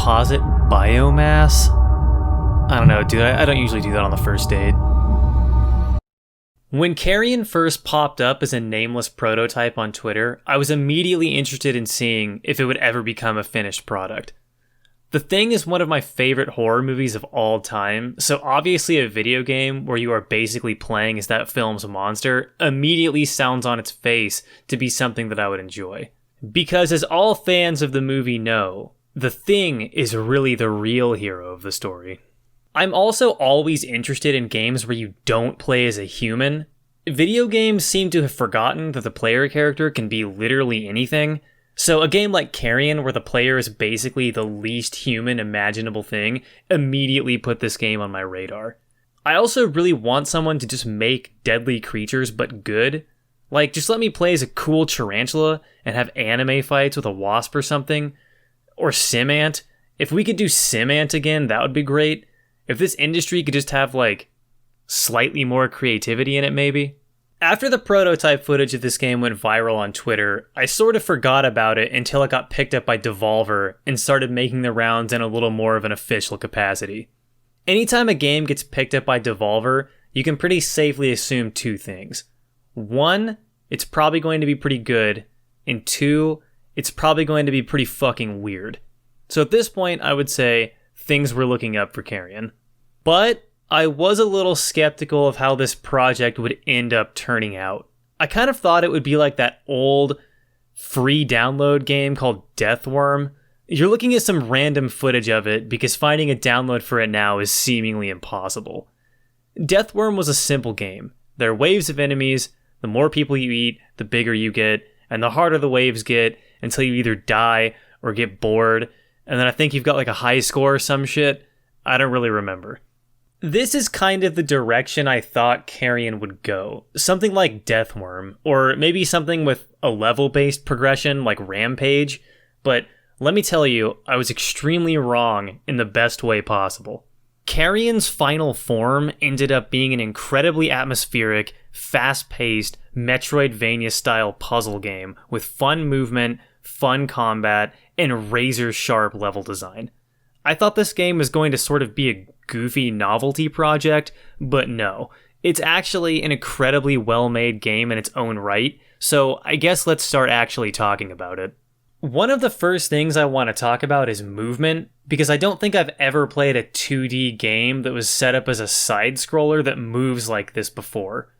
deposit biomass? I don't know, dude. I don't usually do that on the first date. When Carrion first popped up as a nameless prototype on Twitter, I was immediately interested in seeing if it would ever become a finished product. The Thing is one of my favorite horror movies of all time, so obviously a video game where you are basically playing as that film's monster immediately sounds on its face to be something that I would enjoy. Because as all fans of the movie know, The Thing is really the real hero of the story. I'm also always interested in games where you don't play as a human. Video games seem to have forgotten that the player character can be literally anything, so a game like Carrion, where the player is basically the least human imaginable thing, immediately put this game on my radar. I also really want someone to just make deadly creatures but good. Like, just let me play as a cool tarantula and have anime fights with a wasp or something. Or Simant. If we could do Simant again, that would be great. If this industry could just have, like, slightly more creativity in it, maybe. After the prototype footage of this game went viral on Twitter, I sort of forgot about it until it got picked up by Devolver and started making the rounds in a little more of an official capacity. Anytime a game gets picked up by Devolver, you can pretty safely assume two things. One, it's probably going to be pretty good, and two, it's probably going to be pretty fucking weird. So at this point, I would say things were looking up for Carrion. But I was a little skeptical of how this project would end up turning out. I kind of thought it would be like that old free download game called Deathworm. You're looking at some random footage of it because finding a download for it now is seemingly impossible. Deathworm was a simple game. There are waves of enemies. The more people you eat, the bigger you get, and the harder the waves get until you either die or get bored. And then I think you've got like a high score or some shit. I don't really remember. This is kind of the direction I thought Carrion would go. Something like Deathworm, or maybe something with a level-based progression like Rampage. But let me tell you, I was extremely wrong in the best way possible. Carrion's final form ended up being an incredibly atmospheric, fast-paced, Metroidvania-style puzzle game with fun movement, fun combat, and razor-sharp level design. I thought this game was going to sort of be a goofy novelty project, but no. It's actually an incredibly well-made game in its own right, so I guess let's start actually talking about it. One of the first things I want to talk about is movement, because I don't think I've ever played a 2D game that was set up as a side-scroller that moves like this before.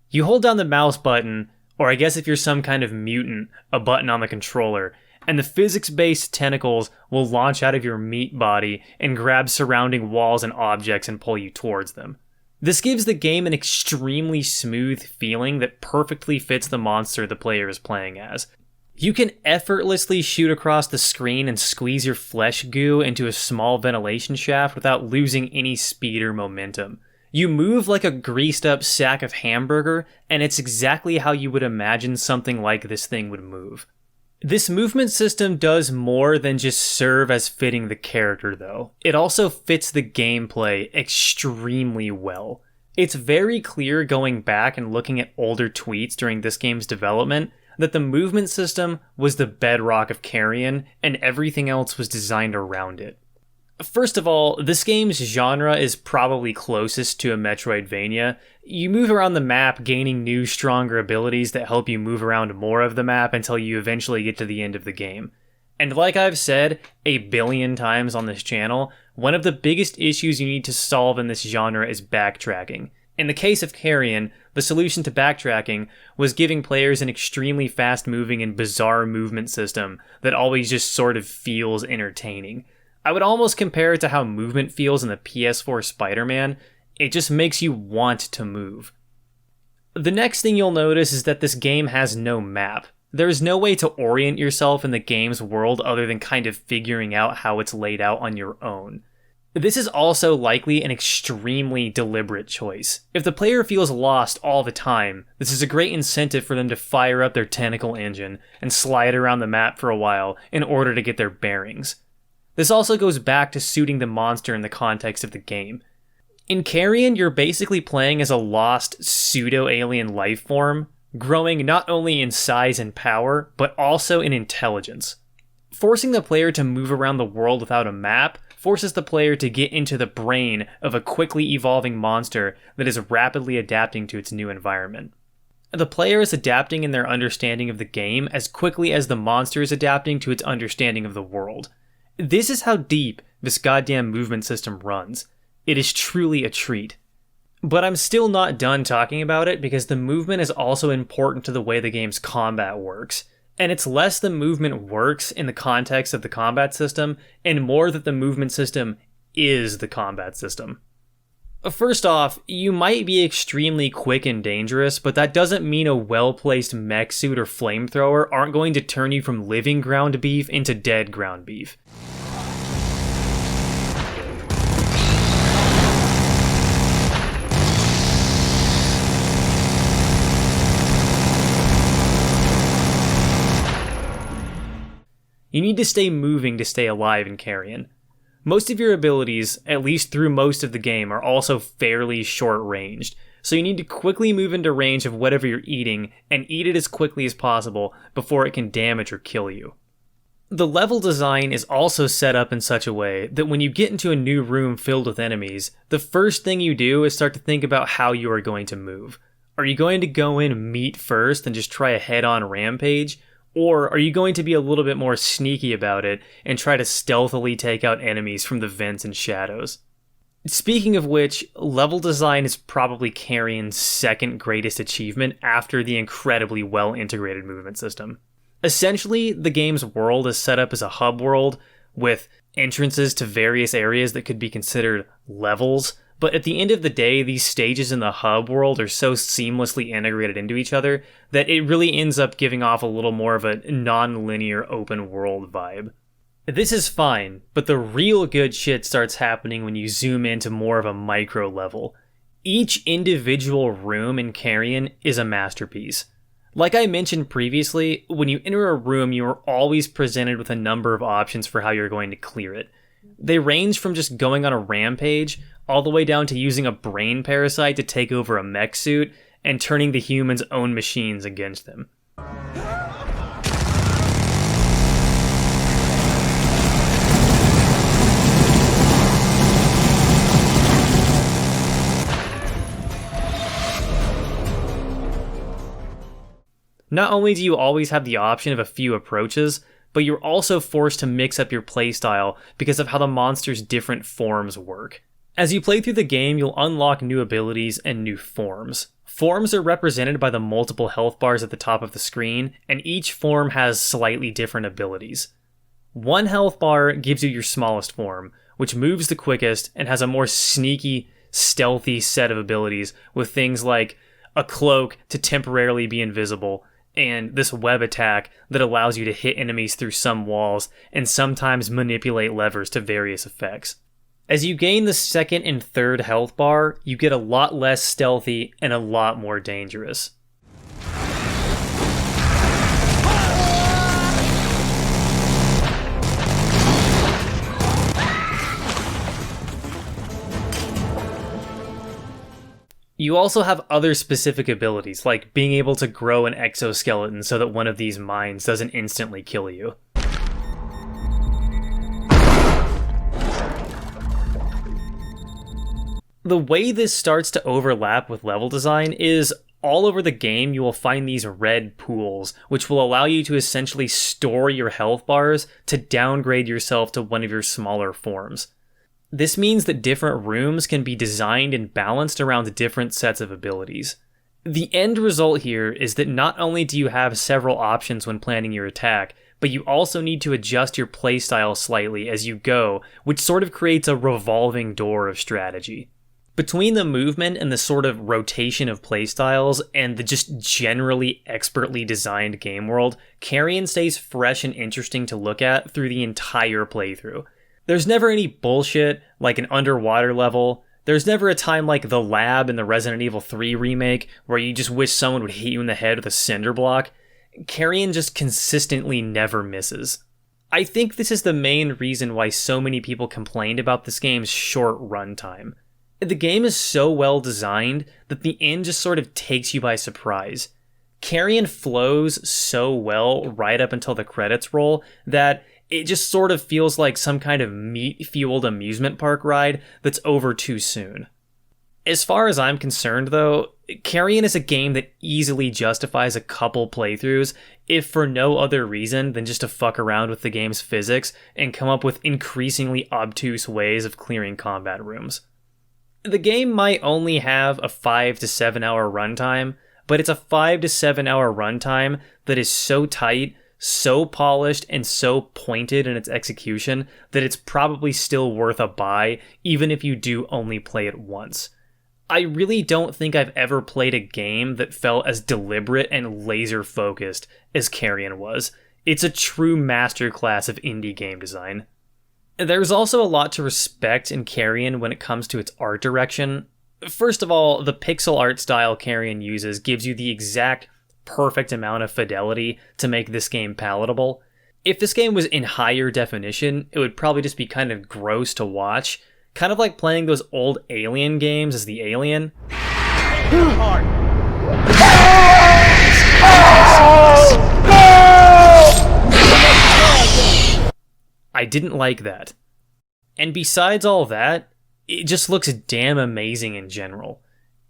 You hold down the mouse button, or I guess if you're some kind of mutant, a button on the controller, and the physics-based tentacles will launch out of your meat body and grab surrounding walls and objects and pull you towards them. This gives the game an extremely smooth feeling that perfectly fits the monster the player is playing as. You can effortlessly shoot across the screen and squeeze your flesh goo into a small ventilation shaft without losing any speed or momentum. You move like a greased-up sack of hamburger, and it's exactly how you would imagine something like this thing would move. This movement system does more than just serve as fitting the character, though. It also fits the gameplay extremely well. It's very clear going back and looking at older tweets during this game's development that the movement system was the bedrock of Carrion, and everything else was designed around it. First of all, this game's genre is probably closest to a Metroidvania. You move around the map, gaining new, stronger abilities that help you move around more of the map until you eventually get to the end of the game. And like I've said a billion times on this channel, one of the biggest issues you need to solve in this genre is backtracking. In the case of Carrion, the solution to backtracking was giving players an extremely fast-moving and bizarre movement system that always just sort of feels entertaining. I would almost compare it to how movement feels in the PS4 Spider-Man. It just makes you want to move. The next thing you'll notice is that this game has no map. There is no way to orient yourself in the game's world other than kind of figuring out how it's laid out on your own. This is also likely an extremely deliberate choice. If the player feels lost all the time, this is a great incentive for them to fire up their tentacle engine and slide around the map for a while in order to get their bearings. This also goes back to suiting the monster in the context of the game. In Carrion, you're basically playing as a lost pseudo-alien life form, growing not only in size and power, but also in intelligence. Forcing the player to move around the world without a map forces the player to get into the brain of a quickly evolving monster that is rapidly adapting to its new environment. The player is adapting in their understanding of the game as quickly as the monster is adapting to its understanding of the world. This is how deep this goddamn movement system runs. It is truly a treat. But I'm still not done talking about it because the movement is also important to the way the game's combat works. And it's less the movement works in the context of the combat system, and more that the movement system is the combat system. First off, you might be extremely quick and dangerous, but that doesn't mean a well-placed mech suit or flamethrower aren't going to turn you from living ground beef into dead ground beef. You need to stay moving to stay alive in Carrion. Most of your abilities, at least through most of the game, are also fairly short-ranged, so you need to quickly move into range of whatever you're eating and eat it as quickly as possible before it can damage or kill you. The level design is also set up in such a way that when you get into a new room filled with enemies, the first thing you do is start to think about how you are going to move. Are you going to go in meat first and just try a head-on rampage? Or are you going to be a little bit more sneaky about it and try to stealthily take out enemies from the vents and shadows? Speaking of which, level design is probably Carrion's second greatest achievement after the incredibly well-integrated movement system. Essentially, the game's world is set up as a hub world with entrances to various areas that could be considered levels, but at the end of the day, these stages in the hub world are so seamlessly integrated into each other that it really ends up giving off a little more of a non-linear open world vibe. This is fine, but the real good shit starts happening when you zoom into more of a micro level. Each individual room in Carrion is a masterpiece. Like I mentioned previously, when you enter a room, you are always presented with a number of options for how you're going to clear it. They range from just going on a rampage, all the way down to using a brain parasite to take over a mech suit, and turning the humans' own machines against them. Not only do you always have the option of a few approaches, but you're also forced to mix up your playstyle because of how the monster's different forms work. As you play through the game, you'll unlock new abilities and new forms. Forms are represented by the multiple health bars at the top of the screen, and each form has slightly different abilities. One health bar gives you your smallest form, which moves the quickest and has a more sneaky, stealthy set of abilities with things like a cloak to temporarily be invisible, and this web attack that allows you to hit enemies through some walls and sometimes manipulate levers to various effects. As you gain the second and third health bar, you get a lot less stealthy and a lot more dangerous. You also have other specific abilities, like being able to grow an exoskeleton so that one of these mines doesn't instantly kill you. The way this starts to overlap with level design is all over the game you will find these red pools, which will allow you to essentially store your health bars to downgrade yourself to one of your smaller forms. This means that different rooms can be designed and balanced around different sets of abilities. The end result here is that not only do you have several options when planning your attack, but you also need to adjust your playstyle slightly as you go, which sort of creates a revolving door of strategy. Between the movement and the sort of rotation of playstyles and the just generally expertly designed game world, Carrion stays fresh and interesting to look at through the entire playthrough. There's never any bullshit like an underwater level. There's never a time like the lab in the Resident Evil 3 remake where you just wish someone would hit you in the head with a cinder block. Carrion just consistently never misses. I think this is the main reason why so many people complained about this game's short runtime. The game is so well designed that the end just sort of takes you by surprise. Carrion flows so well right up until the credits roll that It just sort of feels like some kind of meat-fueled amusement park ride that's over too soon. As far as I'm concerned, though, Carrion is a game that easily justifies a couple playthroughs, if for no other reason than just to fuck around with the game's physics and come up with increasingly obtuse ways of clearing combat rooms. The game might only have a 5 to 7 hour runtime, but it's a 5 to 7 hour runtime that is so tight, so polished, and so pointed in its execution that it's probably still worth a buy, even if you do only play it once. I really don't think I've ever played a game that felt as deliberate and laser-focused as Carrion was. It's a true masterclass of indie game design. There's also a lot to respect in Carrion when it comes to its art direction. First of all, the pixel art style Carrion uses gives you the exact perfect amount of fidelity to make this game palatable. If this game was in higher definition, it would probably just be kind of gross to watch. Kind of like playing those old Alien games as the alien. I didn't like that. And besides all that, it just looks damn amazing in general.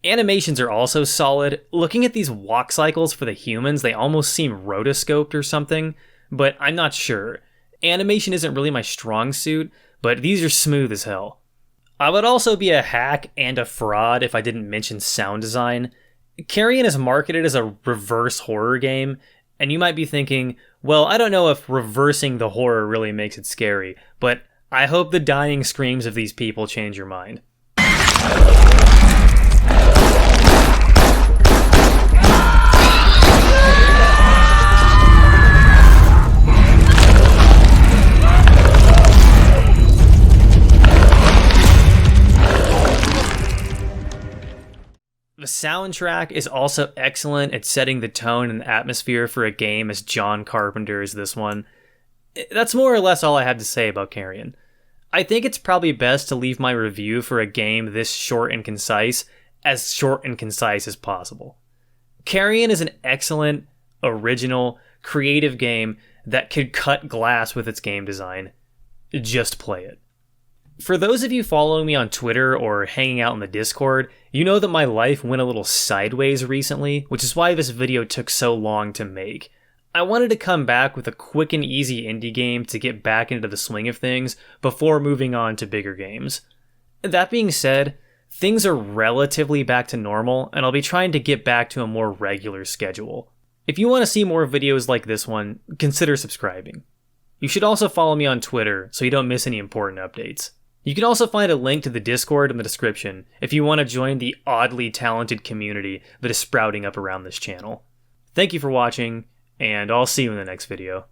Animations are also solid. Looking at these walk cycles for the humans, they almost seem rotoscoped or something, but I'm not sure. Animation isn't really my strong suit, but these are smooth as hell. I would also be a hack and a fraud if I didn't mention sound design. Carrion is marketed as a reverse horror game, and you might be thinking, well, I don't know if reversing the horror really makes it scary, but I hope the dying screams of these people change your mind. The soundtrack is also excellent at setting the tone and atmosphere for a game as John Carpenter as this one. That's more or less all I have to say about Carrion. I think it's probably best to leave my review for a game this short and concise as possible. Carrion is an excellent, original, creative game that could cut glass with its game design. Just play it. For those of you following me on Twitter or hanging out in the Discord, you know that my life went a little sideways recently, which is why this video took so long to make. I wanted to come back with a quick and easy indie game to get back into the swing of things before moving on to bigger games. That being said, things are relatively back to normal, and I'll be trying to get back to a more regular schedule. If you want to see more videos like this one, consider subscribing. You should also follow me on Twitter so you don't miss any important updates. You can also find a link to the Discord in the description if you want to join the oddly talented community that is sprouting up around this channel. Thank you for watching, and I'll see you in the next video.